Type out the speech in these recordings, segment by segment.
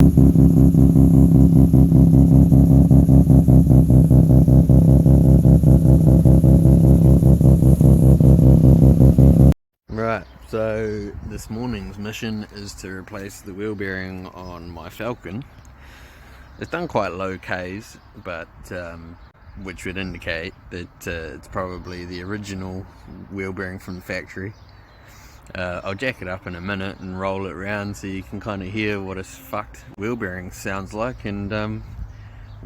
Right, so this morning's mission is to replace the wheel bearing on my Falcon. It's done quite low Ks, but which would indicate that it's probably the original wheel bearing from the factory. I'll jack it up in a minute and roll it around so you can kind of hear what a fucked wheel bearing sounds like, and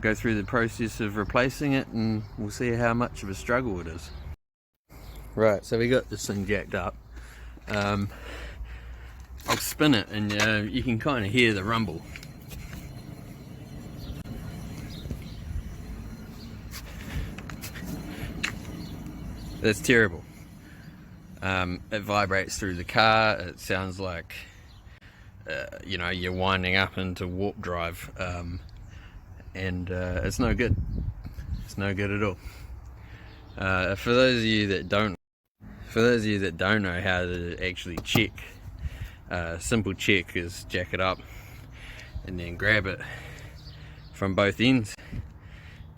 go through the process of replacing it, and we'll see how much of a struggle it is. Right, so we got this thing jacked up. I'll spin it and you can kind of hear the rumble. That's terrible. It vibrates through the car. It sounds like you're winding up into warp drive, and it's no good. It's no good at all. For those of you that don't know how to actually check, simple check is jack it up and then grab it from both ends,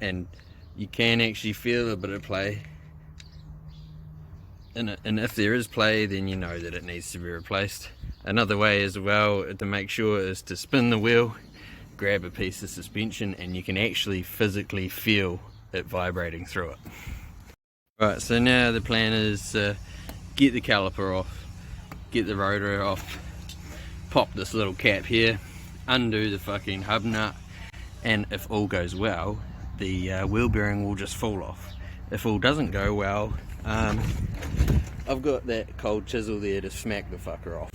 and you can actually feel a bit of play in it, and if there is play, then you know that it needs to be replaced. Another way as well to make sure is to spin the wheel, grab a piece of suspension, and you can actually physically feel it vibrating through it. Right, so now the plan is get the caliper off, get the rotor off, pop this little cap here, undo the fucking hub nut, and if all goes well, the wheel bearing will just fall off. If all doesn't go well, I've got that cold chisel there to smack the fucker off.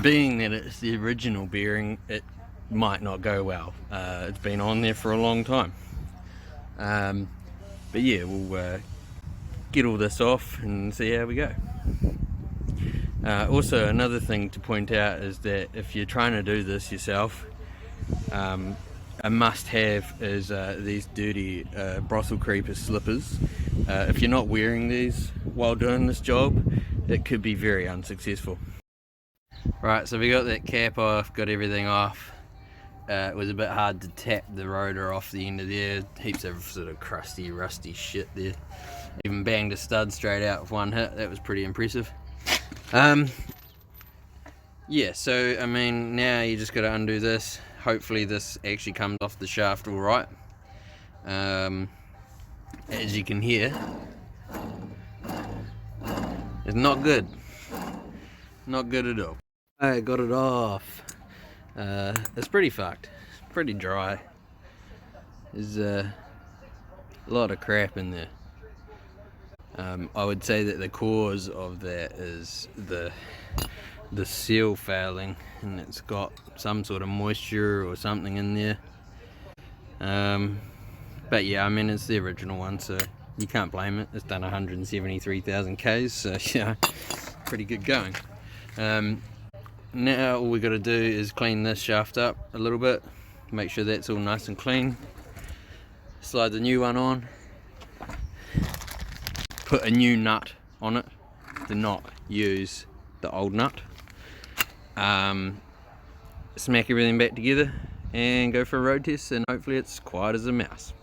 Being that it's the original bearing, it might not go well. It's been on there for a long time. But yeah, we'll get all this off and see how we go. Also, another thing to point out is that if you're trying to do this yourself, a must-have is these dirty brothel creeper slippers. If you're not wearing these while doing this job, it could be very unsuccessful. Right, so we got that cap off, got everything off. It was a bit hard to tap the rotor off the end of there. Heaps of sort of crusty, rusty shit there. Even banged a stud straight out with one hit. That was pretty impressive. Yeah, so I mean, now you just got to undo this. Hopefully this actually comes off the shaft all right. As you can hear, it's not good. Not good at all. I got it off. It's pretty fucked. It's pretty dry. There's a lot of crap in there. I would say that the cause of that is the seal failing, and it's got some sort of moisture or something in there. But yeah, I mean, it's the original one, so you can't blame it. It's done 173,000 Ks, so yeah, pretty good going. Now all we got to do is clean this shaft up a little bit, make sure that's all nice and clean, slide the new one on, put a new nut on it, do not use the old nut, smack everything back together and go for a road test, and hopefully it's quiet as a mouse.